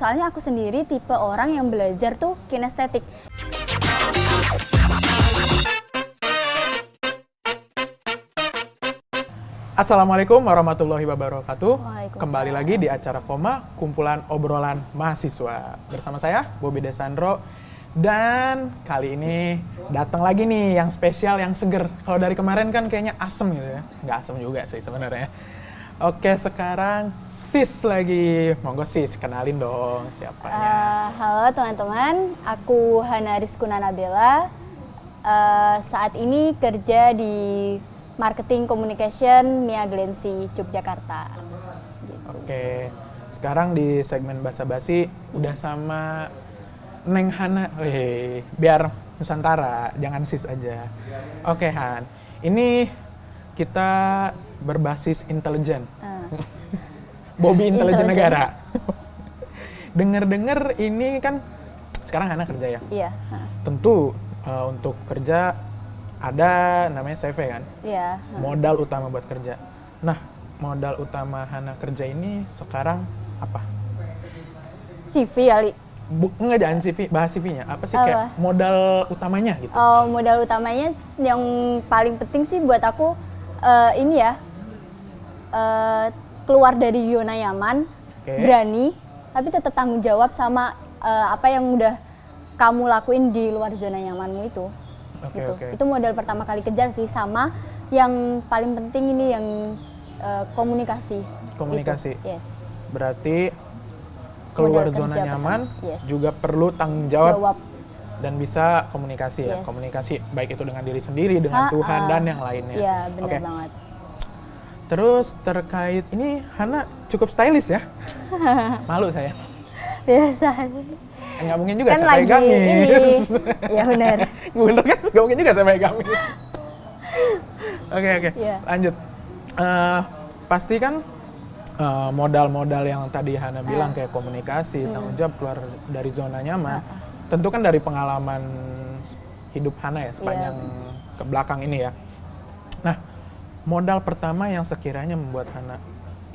Soalnya aku sendiri tipe orang yang belajar tuh kinestetik. Assalamualaikum warahmatullahi wabarakatuh. Waalaikumsalam. Kembali lagi di acara Koma, kumpulan obrolan mahasiswa. Bersama saya, Bobi Desandro. Dan kali ini datang lagi nih yang spesial, yang seger. Kalau dari kemarin kan kayaknya asem gitu ya. Nggak asem juga sih sebenarnya. Oke, sekarang Sis lagi. Monggo Sis, kenalin dong siapanya. Halo teman-teman, aku Hana Rizkuna Nabela. Saat ini kerja di Marketing Communication Mia Glensi, Yogyakarta. Gitu. Oke, sekarang di segmen basa-basi udah sama Neng Hana. Wih, biar Nusantara, jangan Sis aja. Oke Han, ini kita berbasis intelijen. Bobi intelijen negara. Dengar-dengar ini kan sekarang Hana kerja ya? Iya. Tentu untuk kerja ada namanya CV kan? Iya. Modal utama buat kerja. Nah, modal utama Hana kerja ini sekarang apa? CV kali. Enggak, jangan CV, bahas CV-nya. Apa sih kayak modal utamanya gitu? Oh, modal utamanya yang paling penting sih buat aku ini ya, keluar dari zona nyaman, berani, tapi tetap tanggung jawab sama apa yang udah kamu lakuin di luar zona nyamanmu itu. Gitu. Itu modal pertama kali kejar sih, sama yang paling penting ini yang komunikasi. Komunikasi. Gitu. Yes. Berarti keluar Modal zona nyaman yes. juga perlu tanggung jawab. Jawab. Dan bisa komunikasi ya. Yes. Komunikasi baik itu dengan diri sendiri, dengan Tuhan dan yang lainnya. Iya, benar banget. Terus terkait ini Hana cukup stylish ya. Malu saya. Biasa. Nggak mungkin juga Kan saya lagi pakai gamis. ini. Ya benar. Bener kan? Nggak mungkin juga saya pakai gamis. Oke. Yeah. Lanjut. Pasti kan modal-modal yang tadi Hana bilang kayak komunikasi, tanggung jawab, keluar dari zona nyaman. Tentu kan dari pengalaman hidup Hana ya sepanjang ke belakang ini ya. Nah, modal pertama yang sekiranya membuat Hana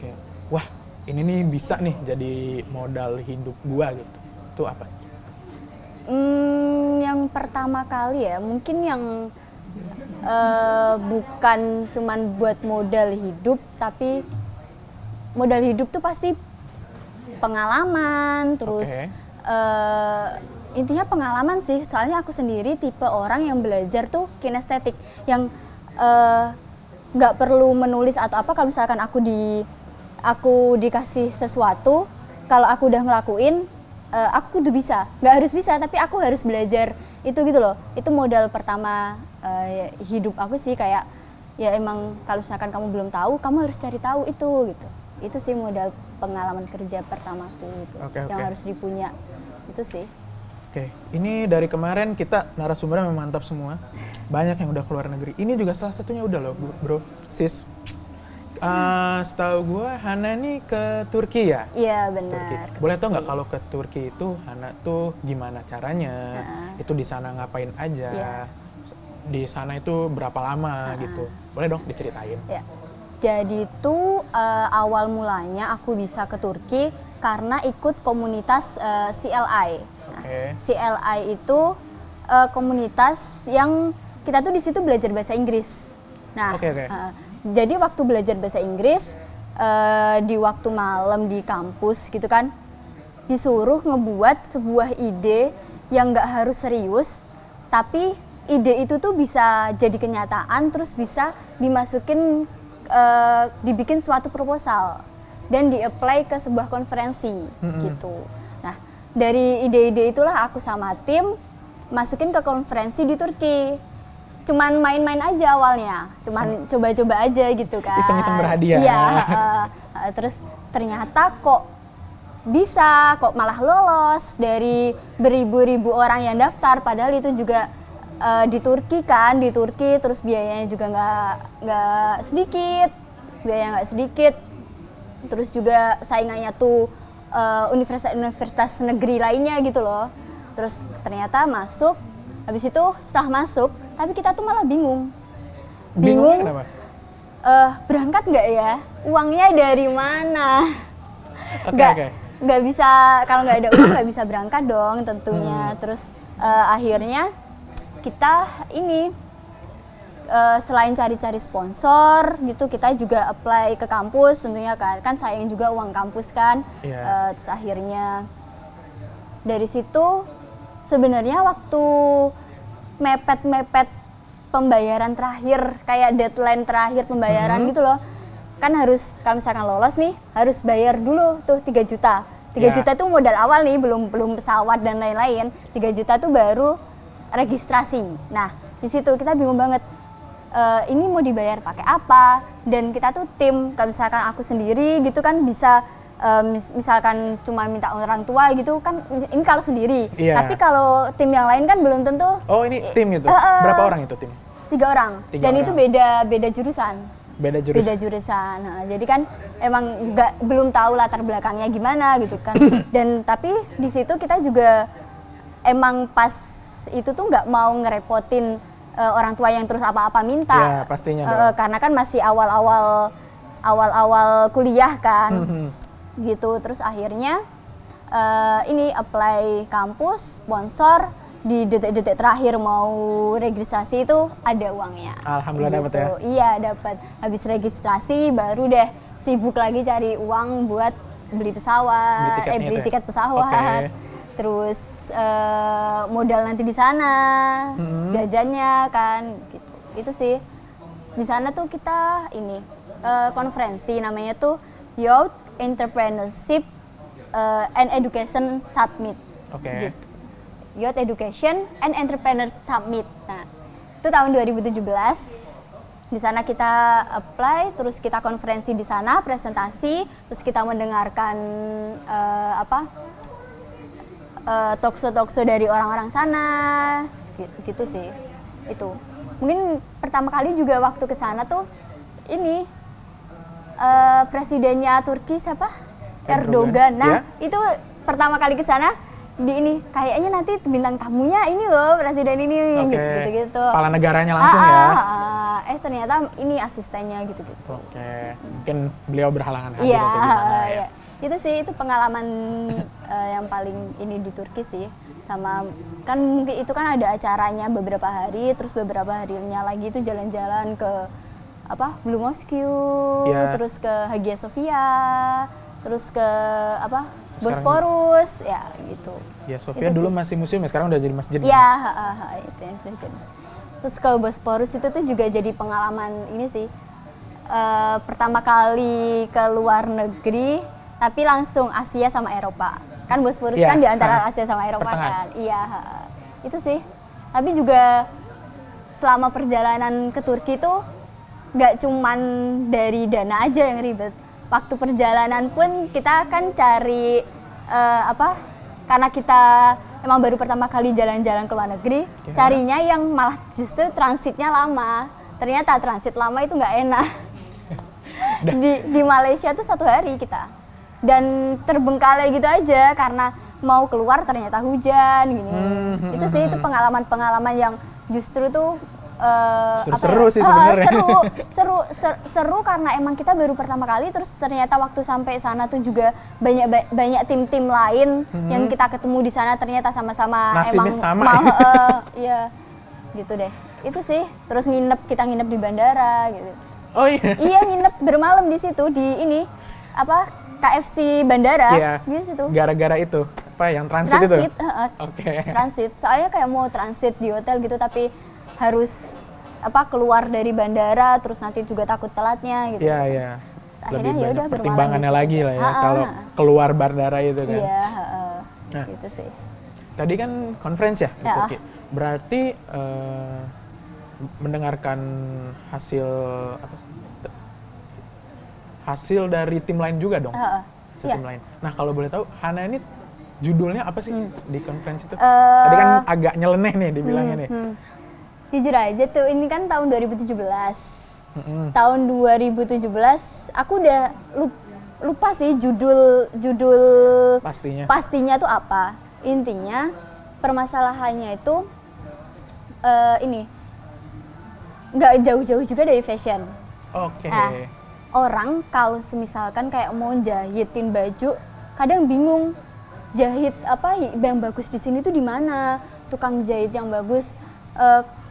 kayak, wah ini nih bisa nih jadi modal hidup gua gitu. Itu apa? Yang pertama kali ya, mungkin yang bukan cuman buat modal hidup, tapi modal hidup tuh pasti pengalaman, terus intinya pengalaman sih. Soalnya aku sendiri tipe orang yang belajar tuh kinestetik, yang nggak perlu menulis atau apa. Kalau misalkan aku dikasih sesuatu, kalau aku udah ngelakuin, aku udah bisa. Nggak harus bisa, tapi aku harus belajar itu gitu loh. Itu modal pertama hidup aku sih, kayak ya emang kalau misalkan kamu belum tahu, kamu harus cari tahu itu gitu. Itu sih modal pengalaman kerja pertamaku gitu, yang harus dipunya. Itu sih. Oke, ini dari kemarin kita narasumbernya mantap semua. Banyak yang udah keluar negeri. Ini juga salah satunya udah loh, bro. Sis. Setahu gue Hana nih ke Turki ya? Iya, benar. Boleh tau nggak kalau ke Turki itu Hana tuh gimana caranya? Itu di sana ngapain aja? Di sana itu berapa lama gitu? Boleh dong diceritain. Ya. Jadi tuh awal mulanya aku bisa ke Turki karena ikut komunitas CLI. Nah, CLI itu komunitas yang kita tuh di situ belajar bahasa Inggris. Nah, jadi waktu belajar bahasa Inggris di waktu malam di kampus gitu kan, disuruh ngebuat sebuah ide yang nggak harus serius, tapi ide itu tuh bisa jadi kenyataan, terus bisa dimasukin dibikin suatu proposal dan di-apply ke sebuah konferensi gitu. Nah, dari ide-ide itulah aku sama tim masukin ke konferensi di Turki. Cuman main-main aja awalnya, cuman coba-coba aja gitu kan. Iseng-iseng berhadiah. Iya, terus ternyata kok bisa, kok malah lolos dari beribu-ribu orang yang daftar, padahal itu juga di Turki kan, terus biayanya juga nggak sedikit, terus juga saingannya tuh universitas negeri lainnya gitu loh. Terus ternyata masuk, habis itu setelah masuk, tapi kita tuh malah bingung. Kenapa? Berangkat nggak ya? Uangnya dari mana? Oke. nggak bisa, kalau nggak ada uang nggak bisa berangkat dong tentunya. Terus akhirnya kita ini selain cari-cari sponsor gitu, kita juga apply ke kampus tentunya kan sayang juga uang kampus kan. Terus akhirnya dari situ sebenarnya waktu mepet pembayaran terakhir, kayak deadline terakhir pembayaran gitu loh, kan harus kalau misalkan lolos nih harus bayar dulu tuh 3 juta. 3 juta tuh modal awal nih, belum pesawat dan lain-lain. 3 juta tuh baru registrasi. Nah di situ kita bingung banget, ini mau dibayar pakai apa, dan kita tuh tim, kalau misalkan aku sendiri gitu kan bisa misalkan cuma minta orang tua gitu kan, ini kalau sendiri. Tapi kalau tim yang lain kan belum tentu. Oh ini tim itu? Berapa orang itu tim? 3 orang. Dan itu beda jurusan. Beda jurusan. Nah, jadi kan emang belum tahu latar belakangnya gimana gitu kan. Dan tapi di situ kita juga emang pas itu tuh nggak mau ngerepotin orang tua yang terus apa-apa minta. Ya, pastinya. Karena kan masih awal-awal kuliah kan. Gitu. Terus akhirnya ini apply kampus, sponsor, di detik-detik terakhir mau registrasi itu ada uangnya. Alhamdulillah gitu. Dapat ya? Iya dapat. Habis registrasi baru deh sibuk lagi cari uang buat beli pesawat, beli tiket pesawat. Terus modal nanti di sana, jajannya kan gitu. Itu sih. Di sana tuh kita ini konferensi namanya tuh Youth Entrepreneurship and Education Summit. Gitu. Youth Education and Entrepreneur Summit. Nah, itu tahun 2017. Di sana kita apply, terus kita konferensi di sana, presentasi, terus kita mendengarkan talkshow dari orang-orang sana, gitu sih. Itu. Mungkin pertama kali juga waktu ke sana tuh ini presidennya Turki siapa? Erdogan. Nah, itu pertama kali ke sana di ini kayaknya nanti bintang tamunya ini loh presiden ini gitu. Kepala negaranya langsung ya. Ternyata ini asistennya gitu. Mungkin beliau berhalangan hadir atau gimana ya. Itu sih, itu pengalaman yang paling ini di Turki sih. Sama kan mungkin itu kan ada acaranya beberapa hari, terus beberapa harinya lagi itu jalan-jalan ke Blue Mosque, terus ke Hagia Sophia, terus ke Bosporus, ya gitu. Ya Sofia dulu masih museum ya, sekarang udah jadi masjid. Iya, itu yang udah jadi museum. Terus ke Bosporus itu tuh juga jadi pengalaman ini sih. Pertama kali ke luar negeri, tapi langsung Asia sama Eropa. Kan Bosporus kan di antara Asia sama Eropa kan. Iya, itu sih. Tapi juga selama perjalanan ke Turki tuh nggak cuman dari dana aja yang ribet. Waktu perjalanan pun kita kan cari karena kita emang baru pertama kali jalan-jalan ke luar negeri, carinya yang malah justru transitnya lama. Ternyata transit lama itu nggak enak. di Malaysia tuh 1 hari kita, dan terbengkalai gitu aja karena mau keluar ternyata hujan gini. Itu sih, itu pengalaman-pengalaman yang justru tuh seru sih sebenarnya. Seru karena emang kita baru pertama kali, terus ternyata waktu sampai sana tuh juga banyak tim-tim lain yang kita ketemu di sana, ternyata sama-sama nasibnya emang sama. Iya gitu deh. Itu sih. Terus kita nginep di bandara gitu. Oh iya. Iya, nginep bermalam di situ di ini KFC bandara di situ. Gara-gara itu yang transit itu? Transit. Soalnya kayak mau transit di hotel gitu, tapi harus keluar dari bandara, terus nanti juga takut telatnya gitu. Iya. Akhirnya ya udah pertimbangannya lagi lah ya kalau keluar bandara itu kan. Iya, gitu sih. Tadi kan conference ya di Turki. Berarti mendengarkan hasil dari tim lain juga dong. Tim lain. Nah, kalau boleh tahu Hana ini judulnya apa sih di conference itu? Tadi kan agak nyeleneh nih dibilangnya nih. Jujur aja tuh, ini kan tahun 2017. Tahun 2017 aku udah lupa sih judul pastinya tuh apa. Intinya permasalahannya itu ini nggak jauh-jauh juga dari fashion. Oke. Orang kalau misalkan kayak mau jahitin baju kadang bingung jahit apa yang bagus di sini tuh di mana, tukang jahit yang bagus.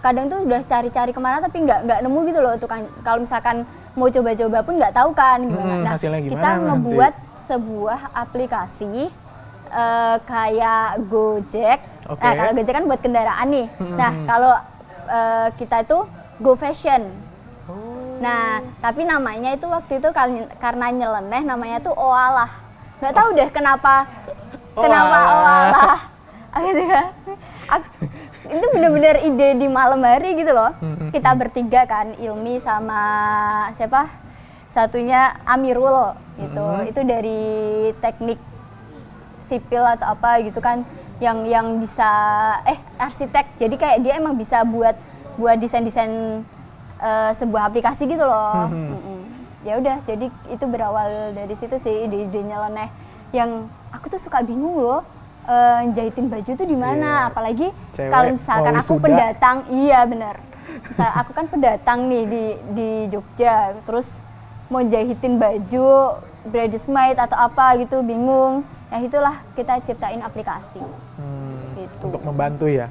Kadang tuh udah cari-cari kemana tapi nggak nemu gitu loh tukang. Kalau misalkan mau coba-coba pun nggak tahu kan gimana. Nah, hasilnya gimana kita ngebuat sebuah aplikasi kayak Gojek. Nah, kalau Gojek kan buat kendaraan nih. Nah, kalau kita itu Go Fashion. Nah, tapi namanya itu waktu itu karena nyeleneh namanya tuh Oalah. Nggak tahu deh kenapa Oalah. Gitu ya. Itu bener-bener ide di malam hari gitu loh. Kita bertiga kan, Ilmi sama siapa? Satunya Amirul gitu. Itu dari teknik sipil atau apa gitu kan yang bisa arsitek. Jadi kayak dia emang bisa buat desain-desain sebuah aplikasi gitu loh. Ya udah, jadi itu berawal dari situ sih ide-ide nyeleneh yang aku tuh suka bingung loh. Jahitin baju tuh di mana, apalagi kalau misalkan aku pendatang, iya benar. Misal aku kan pendatang nih di Jogja, terus mau jahitin baju bridesmaid atau apa gitu, bingung. Ya itulah kita ciptain aplikasi. Gitu. Untuk membantu ya.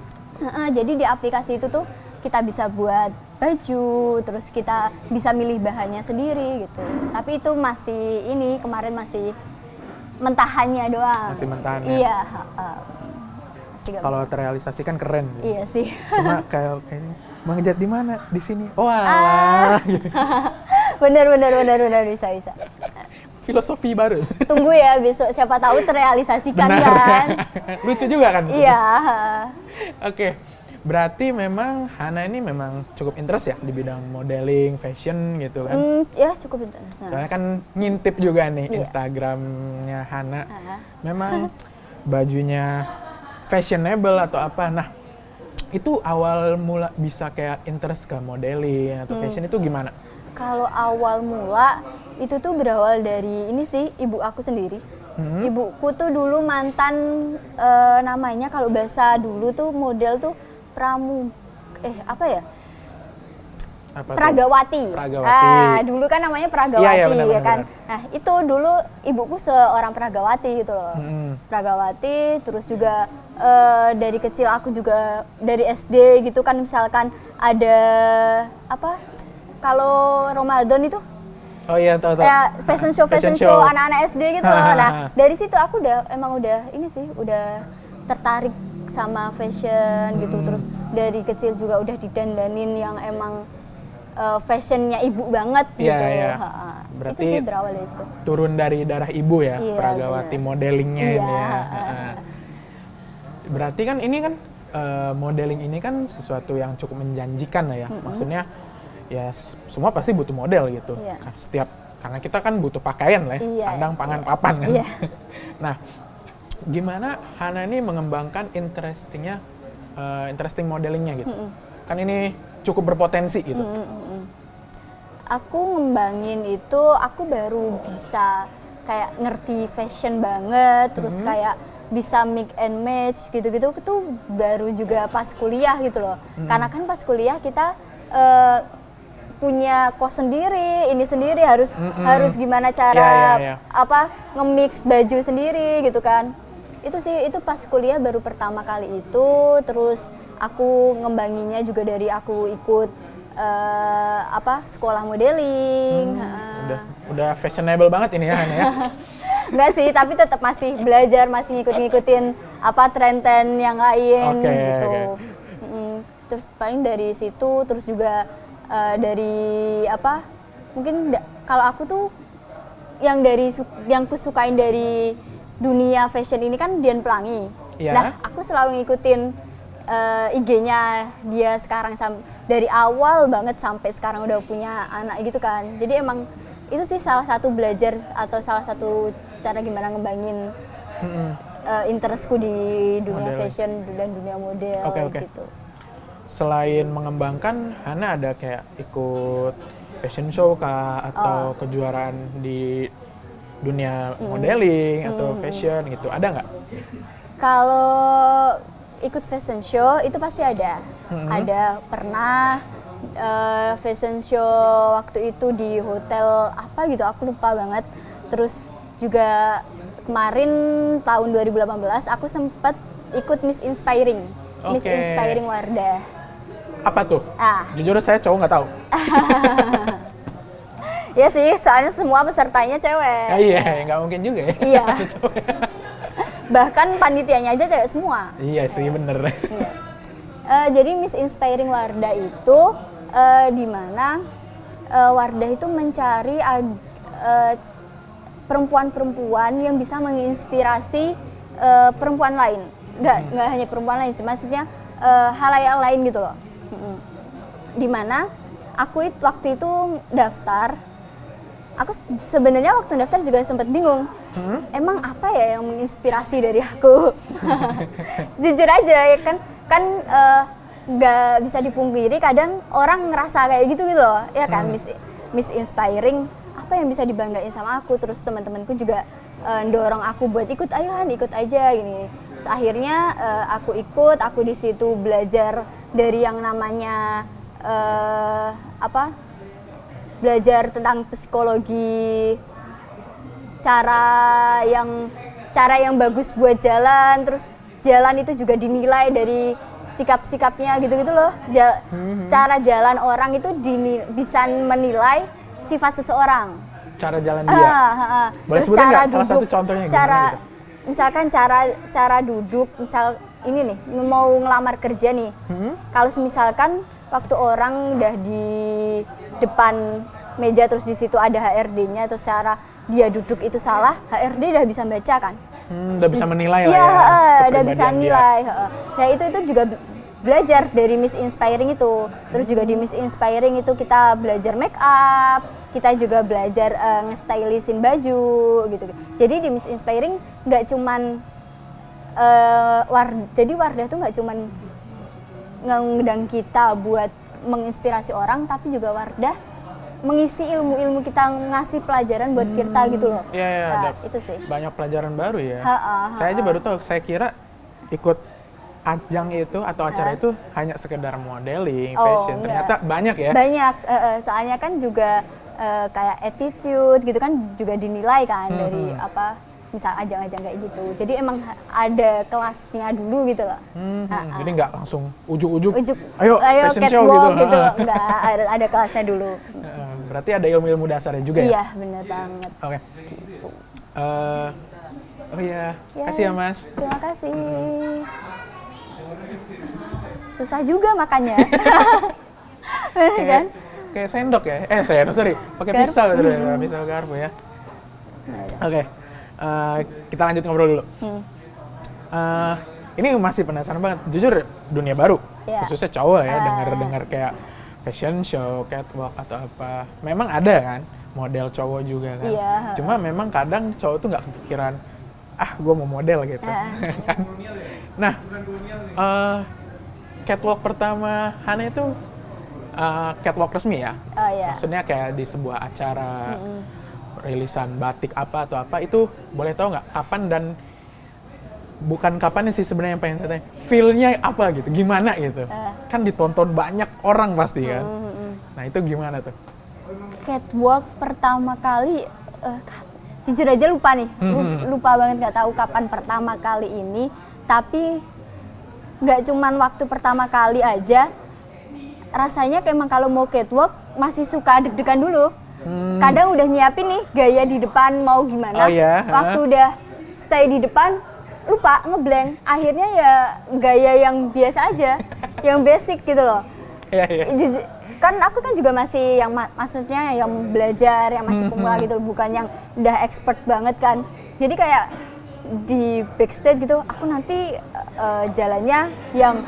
Jadi di aplikasi itu tuh kita bisa buat baju, terus kita bisa milih bahannya sendiri gitu. Tapi itu kemarin masih mentahannya doang. Masih mentahannya. Iya. Kalau terrealisasi kan keren. Iya sih. Cuma kayaknya mengejar di mana? Di sini. Oh alah. Bener bisa. Filosofi baru. Tunggu ya besok, siapa tahu terrealisasikan. Benar, kan. Lucu juga kan? Iya. Oke. Berarti memang Hana ini memang cukup interest ya di bidang modeling, fashion gitu kan? Ya cukup interest. Soalnya kan ngintip juga nih Instagramnya Hana. Memang bajunya fashionable atau apa. Nah, itu awal mula bisa kayak interest ke modeling atau fashion itu gimana? Kalau awal mula itu tuh berawal dari ini sih, ibu aku sendiri. Ibuku tuh dulu mantan namanya kalau bahasa dulu tuh model tuh Pragawati. Dulu kan namanya Pragawati, ya kan. Nah, itu dulu ibuku seorang Pragawati gitu loh. Pragawati, terus juga dari kecil aku juga dari SD gitu kan, misalkan ada kalau Ramadan itu tahu. Ya, fashion show anak-anak SD gitu loh. Nah, dari situ aku udah tertarik sama fashion gitu. Terus dari kecil juga udah didandanin yang emang fashionnya ibu banget gitu. Iya. Berarti itu sih berawal dari situ. Turun dari darah ibu ya, iya, Pragawati bener. modelingnya Iya. ini ya. Berarti kan ini kan modeling ini kan sesuatu yang cukup menjanjikan lah ya. Maksudnya ya semua pasti butuh model gitu. Iya. Karena kita kan butuh pakaian lah ya, sandang, pangan, papan kan. Iya. Nah, gimana Hana ini mengembangkan interesting modelingnya gitu? Kan ini cukup berpotensi gitu. Aku ngembangin itu, aku baru bisa kayak ngerti fashion banget, terus kayak bisa mix and match gitu-gitu, itu baru juga pas kuliah gitu loh. Karena kan pas kuliah kita punya kos sendiri, ini sendiri harus gimana cara nge-mix baju sendiri gitu kan. Itu sih, itu pas kuliah baru pertama kali itu. Terus aku ngembanginnya juga dari aku ikut sekolah modeling. Udah fashionable banget ini ya Hana ya. Enggak sih, tapi tetap masih belajar, masih ngikut-ngikutin tren-tren yang lain gitu. Terus paling dari situ, terus juga dari mungkin kalau aku tuh yang kusukain dari dunia fashion ini kan Dian Pelangi. Nah, aku selalu ngikutin IG-nya dia sekarang dari awal banget sampai sekarang udah punya anak gitu kan. Jadi emang itu sih salah satu belajar atau salah satu cara gimana ngembangin interestku di dunia fashion dan dunia model gitu. Selain mengembangkan, Hana ada kayak ikut fashion show kah atau kejuaraan di dunia modeling atau fashion gitu, ada nggak? Kalau ikut fashion show itu pasti ada. Ada pernah fashion show waktu itu di hotel apa gitu, aku lupa banget. Terus juga kemarin tahun 2018 aku sempat ikut Miss Inspiring. Miss Inspiring Wardah. Apa tuh? Jujur saya cowok nggak tahu. Ya sih, soalnya semua pesertanya cewek. Iya, nggak mungkin juga ya. Iya. Bahkan panitianya aja cewek semua. Iya sih, bener. Iya. Jadi Miss Inspiring Wardah itu di mana Wardah itu mencari perempuan-perempuan yang bisa menginspirasi perempuan lain. Nggak hanya perempuan lain sih, maksudnya halayak lain gitu loh. Dimana aku waktu itu daftar, aku sebenarnya waktu daftar juga sempat bingung. Emang apa ya yang menginspirasi dari aku? Jujur aja ya kan nggak bisa dipungkiri kadang orang ngerasa kayak gitu loh, ya kan. Miss Inspiring, apa yang bisa dibanggain sama aku? Terus teman-temanku juga dorong aku buat ikut, ayo Han, ikut aja gini. Terus akhirnya aku di situ belajar dari yang namanya belajar tentang psikologi, cara yang bagus buat jalan, terus jalan itu juga dinilai dari sikap-sikapnya gitu-gitu loh. Cara jalan orang itu bisa menilai sifat seseorang. Cara jalan dia. Boleh sebutin nggak salah satu contohnya gimana gitu? Misalkan cara duduk, misal ini nih, mau ngelamar kerja nih. Kalau misalkan waktu orang udah di depan meja terus di situ ada HRD-nya, terus cara dia duduk itu salah, HRD udah bisa baca kan? Udah bisa menilai lah ya. Iya, udah bisa nilai. Nah itu juga belajar dari Miss Inspiring itu. Terus juga di Miss Inspiring itu kita belajar make up, kita juga belajar nge-stylishin baju gitu. Jadi di Miss Inspiring nggak cuman jadi Wardah tuh nggak cuman ngundang kita buat menginspirasi orang, tapi juga Wardah mengisi ilmu-ilmu kita, ngasih pelajaran buat kita gitu loh. Iya, itu sih. Banyak pelajaran baru ya. Saya aja baru tahu, saya kira ikut ajang itu atau acara itu hanya sekedar modeling, fashion. Ternyata banyak ya. Banyak, soalnya kan juga kayak attitude gitu kan juga dinilai kan dari misal ajang-ajang kayak gitu. Jadi emang ada kelasnya dulu gitu loh. Jadi nggak langsung ujuk-ujuk, ayo fashion show gitu. Enggak, ada kelasnya dulu. Berarti ada ilmu-ilmu dasarnya juga ya? Iya, bener banget. Oke. Gitu. Oh iya, kasih ya Mas. Terima kasih. Susah juga makannya. Kan? Kayak sendok ya? Pakai pisau gitu ya, pisau garpu ya. Oke. Kita lanjut ngobrol dulu. Ini masih penasaran banget. Jujur dunia baru, khususnya cowok ya, dengar kayak fashion show, catwalk atau apa. Memang ada kan model cowok juga kan. Cuma memang kadang cowok tuh nggak kepikiran, gue mau model gitu. Kan? Nah, catwalk pertama Hana itu catwalk resmi ya. Maksudnya kayak di sebuah acara rilisan batik apa atau apa, itu boleh tahu nggak kapan dan bukan kapannya sih sebenarnya yang pengen saya tanya, feel-nya apa gitu, gimana gitu. Kan ditonton banyak orang pasti kan. Nah itu gimana tuh? Catwalk pertama kali, jujur aja lupa nih, lupa banget, nggak tahu kapan pertama kali ini. Tapi nggak cuman waktu pertama kali aja, rasanya emang kalau mau catwalk masih suka deg-degan dulu. Kadang udah nyiapin nih gaya di depan mau gimana, waktu udah stay di depan lupa, ngeblank. Akhirnya ya gaya yang biasa aja, yang basic gitu loh. Kan aku kan juga masih yang maksudnya yang belajar, yang masih pemula gitu, bukan yang udah expert banget kan. Jadi kayak di backstage gitu, aku nanti jalannya yang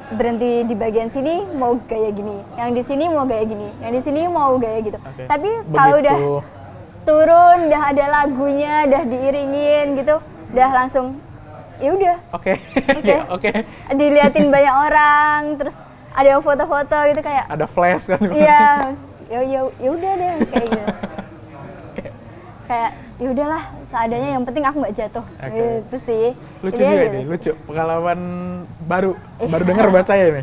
berhenti di bagian sini mau gaya gini, yang di sini mau gaya gini, yang di sini mau gaya gitu. Tapi kalau udah turun, udah ada lagunya, udah diiringin gitu, udah langsung ya udah. Oke. Diliatin banyak orang, terus ada yang foto-foto gitu kayak. Ada flash kan? Iya. Ya udah deh kayak gitu. Kayak ya udahlah seadanya, yang penting aku nggak jatuh. Gitu sih. Lucu juga ini, lucu. Pengalaman baru dengar buat saya ini.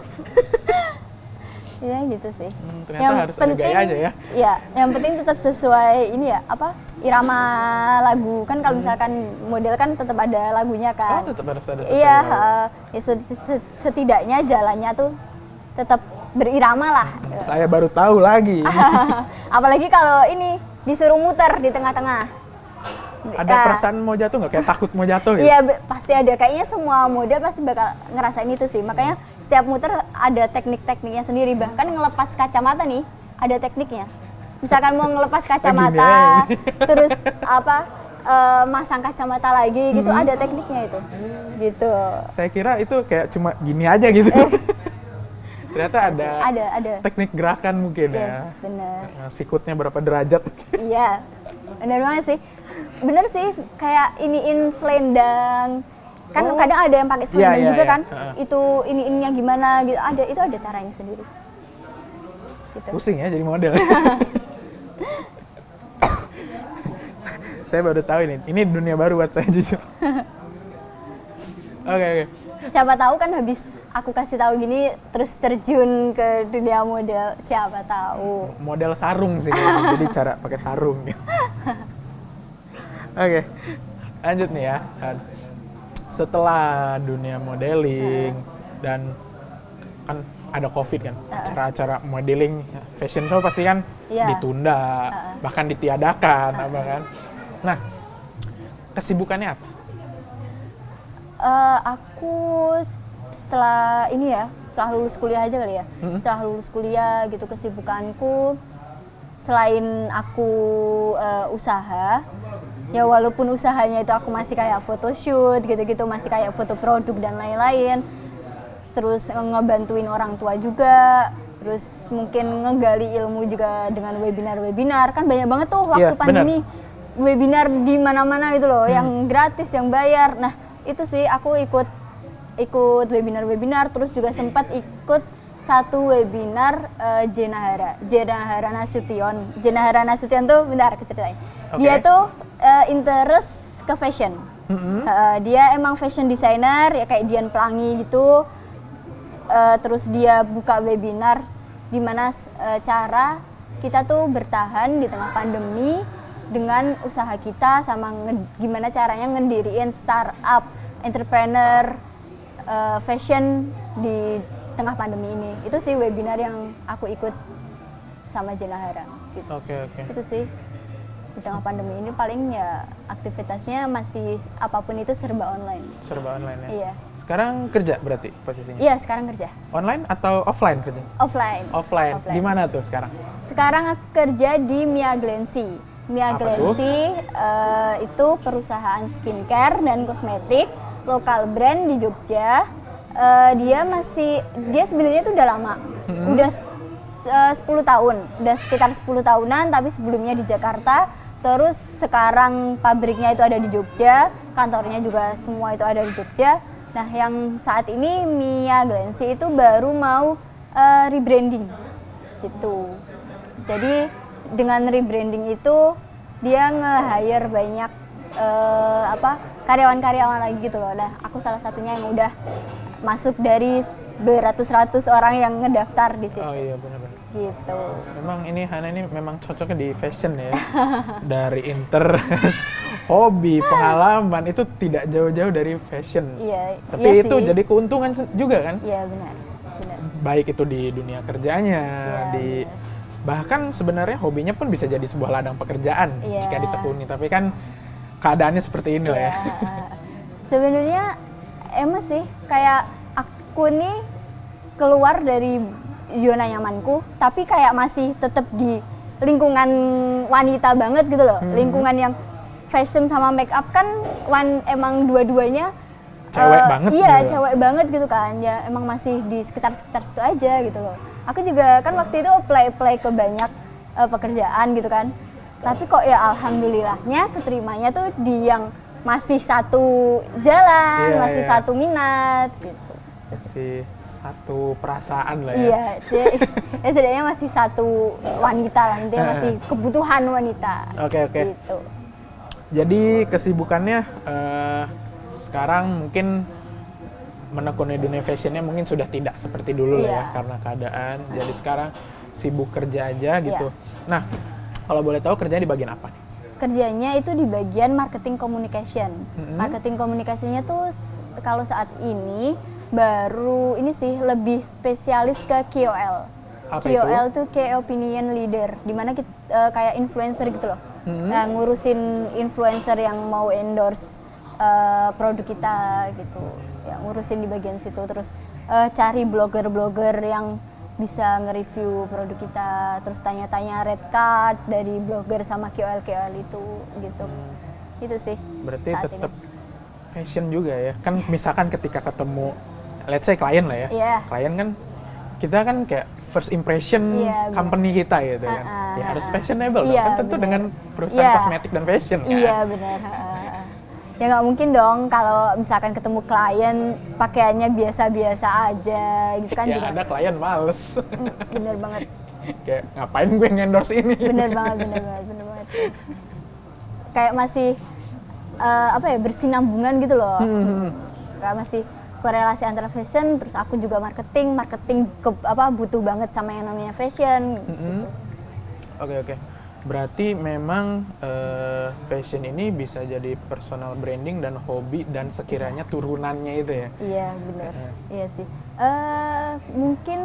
Ya gitu sih. Ternyata harus ada gaya aja ya. Iya, yang penting tetap sesuai ini ya, irama lagu. Kan kalau misalkan model kan tetap ada lagunya kan. Oh, tetap harus ada sesuai. Iya, ya setidaknya jalannya tuh tetap berirama lah. Saya baru tahu lagi. Apalagi kalau ini disuruh muter di tengah-tengah. Ada perasaan mau jatuh nggak? Kayak takut mau jatuh gitu? Iya, pasti ada. Kayaknya semua model pasti bakal ngerasain itu sih. Makanya setiap muter ada teknik-tekniknya sendiri. Bahkan ngelepas kacamata nih, ada tekniknya. Misalkan mau ngelepas kacamata, terus masang kacamata lagi gitu, ada tekniknya itu. Gitu. Saya kira itu kayak cuma gini aja gitu. Ternyata ada teknik gerakan mungkin ya. Yes, bener. Sikutnya berapa derajat. Iya, bener banget sih. Bener sih, kayak iniin selendang. Kan kadang ada yang pakai selendang juga kan. Itu iniinnya gimana gitu. Itu ada caranya sendiri. Gitu. Pusing ya jadi model. Saya baru tahu ini. Ini dunia baru buat saya jujur. Oke. Siapa tahu kan habis aku kasih tahu gini terus terjun ke dunia model, siapa tahu. Model sarung sih, jadi cara pakai sarung. Oke, lanjut nih ya. Setelah dunia modeling dan kan ada COVID kan, acara-acara modeling, fashion show pasti kan ditunda, bahkan ditiadakan, apa kan. Nah, kesibukannya apa? Aku setelah lulus kuliah aja kali ya. Setelah lulus kuliah gitu, kesibukanku selain aku usaha, ya walaupun usahanya itu aku masih kayak photoshoot gitu-gitu, masih kayak foto produk dan lain-lain. Terus ngebantuin orang tua juga, terus mungkin ngegali ilmu juga dengan webinar-webinar. Kan banyak banget tuh waktu pandemi, webinar di mana-mana gitu loh, yang gratis, yang bayar. Nah, itu sih aku ikut webinar-webinar, terus juga sempat ikut satu webinar Jenahara Nasution. Jenahara Nasution tuh, bentar aku ceritain. Dia tuh interest ke fashion. Dia emang fashion designer, ya kayak Dian Pelangi gitu. Terus dia buka webinar di mana cara kita tuh bertahan di tengah pandemi dengan usaha kita, sama gimana caranya ngediriin startup, entrepreneur, fashion di tengah pandemi ini. Itu sih webinar yang aku ikut sama Jenahara gitu. Oke. Itu sih di tengah pandemi ini paling ya aktivitasnya masih apapun itu serba online. Serba online ya? Iya. Sekarang kerja berarti posisinya? Iya, sekarang kerja. Online atau offline kerja? Offline. Di mana tuh sekarang? Sekarang aku kerja di Mia Glancy. Mia Glancy itu perusahaan skincare dan kosmetik, lokal brand di Jogja. Dia sebenarnya tuh udah lama, udah 10 tahun, udah sekitar 10 tahunan, tapi sebelumnya di Jakarta. Terus sekarang pabriknya itu ada di Jogja, kantornya juga semua itu ada di Jogja. Nah, yang saat ini Mia Glancy itu baru mau rebranding gitu. Jadi dengan rebranding itu dia nge-hire banyak karyawan-karyawan lagi gitu loh. Nah, aku salah satunya yang udah masuk dari beratus-ratus orang yang ngedaftar di situ. Oh iya, benar-benar. Gitu. Memang ini Hana ini memang cocoknya di fashion ya. Dari interest, hobi, pengalaman itu tidak jauh-jauh dari fashion. Iya. Tapi iya itu sih. jadi keuntungan juga kan? Iya, benar. Baik itu di dunia kerjanya, benar. Bahkan sebenarnya hobinya pun bisa jadi sebuah ladang pekerjaan jika ditekuni. Tapi kan keadaannya seperti ini lah ya. Sebenarnya emang sih kayak aku nih keluar dari zona nyamanku, tapi kayak masih tetap di lingkungan wanita banget gitu loh. Lingkungan yang fashion sama make up kan emang dua-duanya cewek banget. Iya, gitu. Cewek banget gitu kan. Ya emang masih di sekitar situ aja gitu loh. Aku juga kan waktu itu apply ke banyak pekerjaan gitu kan. Tapi kok ya alhamdulillahnya keterimanya tuh di yang masih satu jalan, masih satu minat gitu. Masih satu perasaan lah ya. Iya, ya setidaknya masih satu wanita lah, intinya masih kebutuhan wanita. Oke. Gitu. Jadi kesibukannya sekarang mungkin menekuni dunia fashionnya mungkin sudah tidak seperti dulu lah ya, Iya. karena keadaan. Jadi sekarang sibuk kerja aja gitu. Nah, kalau boleh tahu kerjanya di bagian apa nih? Kerjanya itu di bagian marketing communication. Marketing komunikasinya tuh kalau saat ini baru ini sih lebih spesialis ke KOL. Apa KOL tuh Key Opinion Leader, dimana kita kayak influencer gitu loh. Nah, ngurusin influencer yang mau endorse produk kita gitu. Ya, ngurusin di bagian situ, terus cari blogger-blogger yang bisa nge-review produk kita, terus tanya-tanya red card dari blogger sama KOL itu gitu. Itu sih. Berarti saat tetap ini. fashion juga ya. Kan misalkan ketika ketemu let's say klien lah ya. Iya. Klien kan kita kan kayak first impression Iya, bener. company kita gitu kan. Ya harus fashionable dong. Iya, Kan tentu bener. dengan perusahaan Iya. kosmetik dan fashion kan. Iya benar. Ya nggak mungkin dong kalau misalkan ketemu klien pakaiannya biasa-biasa aja gitu kan Ya juga. ada klien males. Bener banget. Kayak ngapain gue ngendorse ini? Bener banget. Kayak masih apa ya, bersinambungan gitu loh. Kayak masih korelasi antara fashion, terus aku juga marketing butuh banget sama yang namanya fashion. Gitu. Oke. Berarti memang fashion ini bisa jadi personal branding dan hobi dan sekiranya turunannya itu ya. Iya bener, iya sih. Mungkin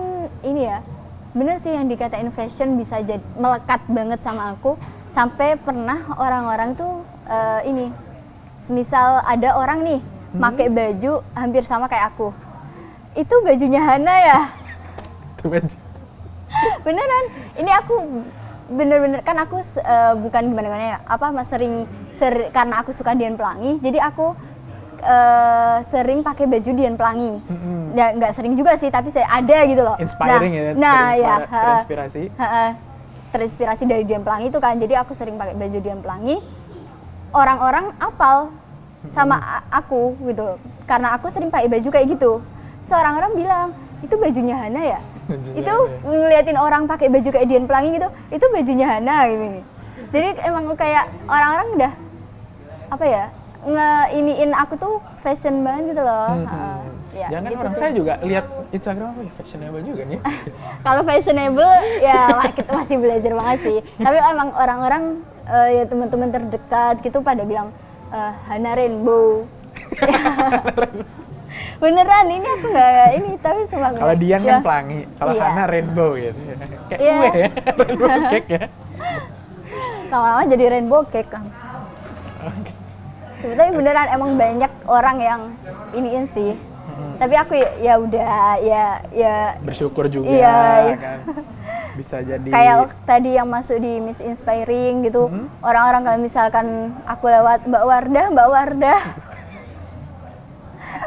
ini ya, bener sih yang dikatain fashion bisa jadi melekat banget sama aku. Sampai pernah orang-orang tuh ini, semisal ada orang nih pakai baju hampir sama kayak aku, itu bajunya Hana ya. Itu baju. Beneran, ini aku bener-bener kan aku bukan gimana-gimana ya, karena aku suka Dian Pelangi, jadi aku sering pakai baju Dian Pelangi. Nggak sering juga sih, tapi saya ada gitu loh. Inspiring terinspirasi. Terinspirasi dari Dian Pelangi itu kan, jadi aku sering pakai baju Dian Pelangi. Orang-orang apal sama aku gitu, karena aku sering pakai baju kayak gitu. Seorang-orang bilang, itu bajunya Hana ya? Itu ngeliatin orang pakai baju kayak Dian Pelangi gitu, itu bajunya Hana gitu. Jadi emang kayak orang-orang udah apa ya, ngeiniin aku tuh fashion banget gitu loh. Ya, Jangan gitu orang sih. saya juga lihat Instagram, fashionable juga nih. Kalau fashionable ya kita masih belajar banget sih. Tapi emang orang-orang ya teman-teman terdekat gitu pada bilang Hana Rainbow. Beneran, ini aku nggak ini, tapi semangat. Kalau Dian kan pelangi, kalau Iya. Hana rainbow gitu. Kayak Iya. gue ya, rainbow cake ya. Lama-lama jadi rainbow cake kan. Tapi beneran emang banyak orang yang iniin sih. Tapi aku ya udah ya Bersyukur juga Iya. kan. Bisa jadi kayak tadi yang masuk di Miss Inspiring gitu. Orang-orang kalau misalkan aku lewat Mbak Wardah.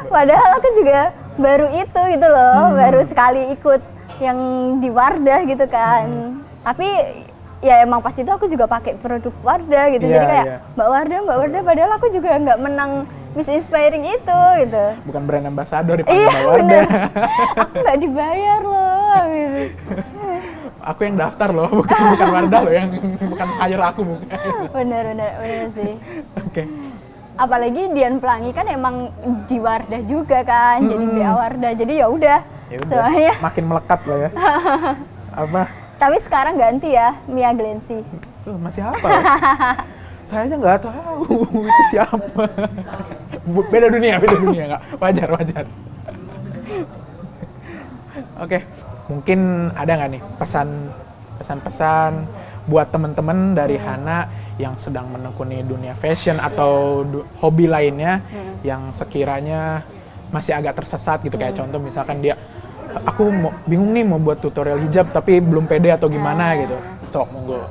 Padahal aku juga baru itu gitu loh, baru sekali ikut yang di Wardah gitu kan. Tapi ya emang pas itu aku juga pakai produk Wardah gitu. Iya, Jadi kayak iya. Mbak Wardah, padahal aku juga nggak menang Miss Inspiring itu gitu. bukan brand ambassador dipanggil Iya Mbak Wardah. bener, aku nggak dibayar loh gitu. Aku yang daftar loh, bukan Wardah loh, yang bukan hire aku bukan. Bener sih. Oke. Apalagi Dian Pelangi kan emang di Wardah juga kan, jadi BA Wardah, jadi ya udah Ya udah, semuanya. makin melekat loh ya. Apa? Tapi sekarang ganti ya, Mia Glensi. Tuh, masih apa ya? Saya aja nggak tahu itu siapa. Beda dunia nggak? Wajar. Oke, mungkin ada nggak nih pesan-pesan buat teman-teman dari Hana yang sedang menekuni dunia fashion atau hobi lainnya yang sekiranya masih agak tersesat gitu, kayak contoh misalkan dia, aku bingung nih mau buat tutorial hijab tapi belum pede atau gimana gitu. Sok, monggo.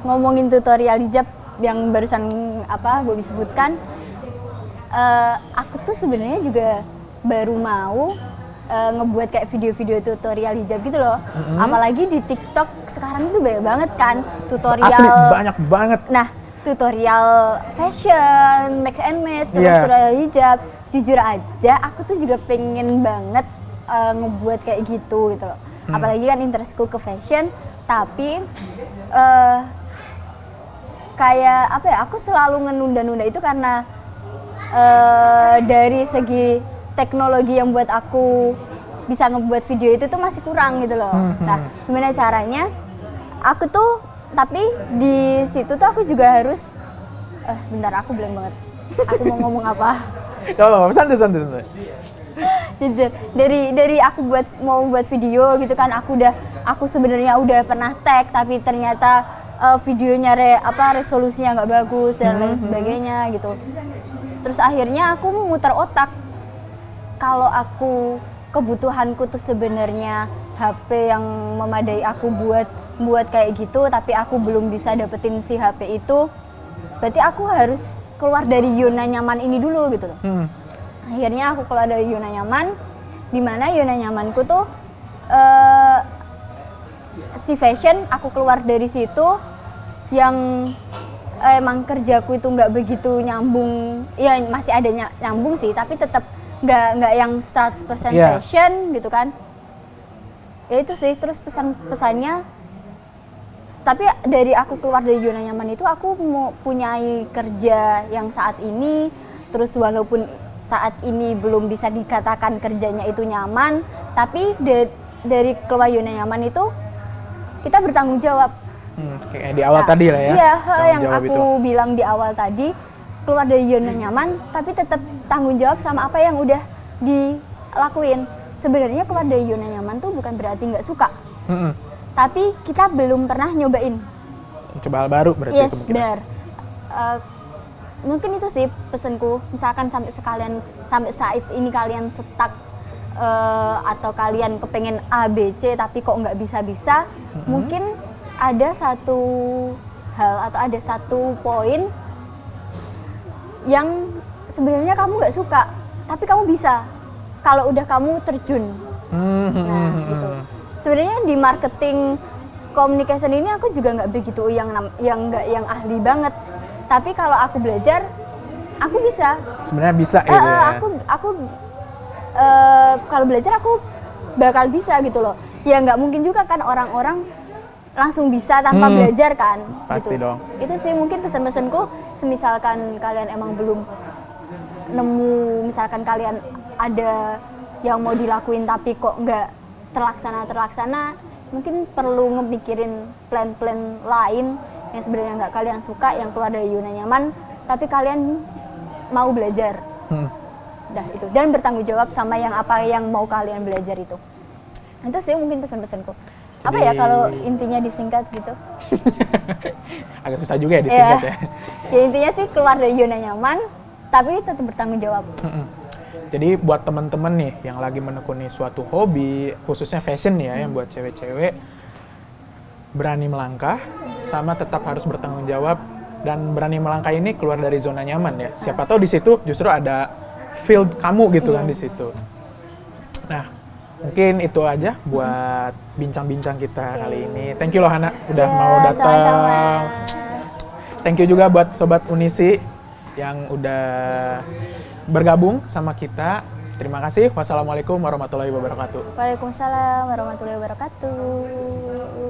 Ngomongin tutorial hijab yang barusan gue sebutkan, aku tuh sebenarnya juga baru mau ngebuat kayak video-video tutorial hijab gitu loh. Apalagi di TikTok sekarang itu banyak banget kan tutorial. Asli banyak banget. Nah, tutorial fashion, mix and match, terus Iya. tutorial hijab. Jujur aja, aku tuh juga pengen banget ngebuat kayak gitu loh. Apalagi kan interestku ke fashion, tapi kayak apa ya? Aku selalu ngenunda-nunda itu karena dari segi teknologi yang buat aku bisa ngebuat video itu tuh masih kurang gitu loh. Nah, gimana caranya? Aku tuh, tapi di situ tuh aku juga harus, bentar aku belum banget. Aku mau ngomong apa? Oh, santai. Jujur, dari aku mau buat video gitu kan, aku sebenarnya udah pernah tag, tapi ternyata videonya resolusinya nggak bagus dan lain sebagainya gitu. Terus akhirnya aku muter otak, kalau aku kebutuhanku tuh sebenarnya HP yang memadai aku buat kayak gitu, tapi aku belum bisa dapetin si HP itu, berarti aku harus keluar dari zona nyaman ini dulu gitu loh. Akhirnya aku keluar dari zona nyaman, di mana zona nyamanku tuh si fashion. Aku keluar dari situ yang emang kerjaku itu nggak begitu nyambung, ya masih ada nyambung sih, tapi tetap nggak yang 100% fashion gitu kan. Ya itu sih, terus pesannya. Tapi dari aku keluar dari zona nyaman itu, aku mau punyai kerja yang saat ini, terus walaupun saat ini belum bisa dikatakan kerjanya itu nyaman, tapi dari keluar zona nyaman itu kita bertanggung jawab. Kayak di awal tadi lah ya. Iya, yang aku bilang di awal tadi, keluar dari zona nyaman, tapi tetap tanggung jawab sama apa yang udah dilakuin. Sebenarnya keluar dari zona nyaman tuh bukan berarti nggak suka, tapi kita belum pernah nyobain. Coba hal baru berarti. Yes, benar. Mungkin itu sih pesanku. Misalkan sampai saat ini kalian stuck atau kalian kepengen A, B, C tapi kok nggak bisa-bisa, mungkin ada satu hal atau ada satu poin yang sebenarnya kamu nggak suka, tapi kamu bisa kalau udah kamu terjun. Nah, gitu. Sebenarnya di marketing communication ini aku juga nggak begitu yang ahli banget, tapi kalau aku belajar, aku bisa. Sebenarnya bisa gitu ya. Aku kalau belajar aku bakal bisa gitu loh. Ya nggak mungkin juga kan orang-orang langsung bisa tanpa belajar kan. Pasti gitu. dong. Itu sih mungkin pesan-pesanku. Semisalkan kalian emang belum nemu, misalkan kalian ada yang mau dilakuin tapi kok nggak terlaksana, mungkin perlu ngepikirin plan-plan lain yang sebenarnya nggak kalian suka, yang keluar dari zona nyaman, tapi kalian mau belajar. Udah itu, dan bertanggung jawab sama apa yang mau kalian belajar itu. Itu sih mungkin pesan-pesanku. Apa ya kalau intinya disingkat gitu? Agak susah juga ya disingkat ya. Ya intinya sih keluar dari zona nyaman, tapi tetap bertanggung jawab. Jadi buat teman-teman nih yang lagi menekuni suatu hobi, khususnya fashion ya, yang buat cewek-cewek, berani melangkah, sama tetap harus bertanggung jawab, dan berani melangkah ini keluar dari zona nyaman ya. Siapa tahu di situ justru ada field kamu gitu kan di situ. Nah, mungkin itu aja buat bincang-bincang kita kali ini. Thank you loh Hana udah mau datang. Sama-sama. Thank you juga buat Sobat Unisi yang udah bergabung sama kita. Terima kasih. Wassalamualaikum warahmatullahi wabarakatuh. Waalaikumsalam warahmatullahi wabarakatuh.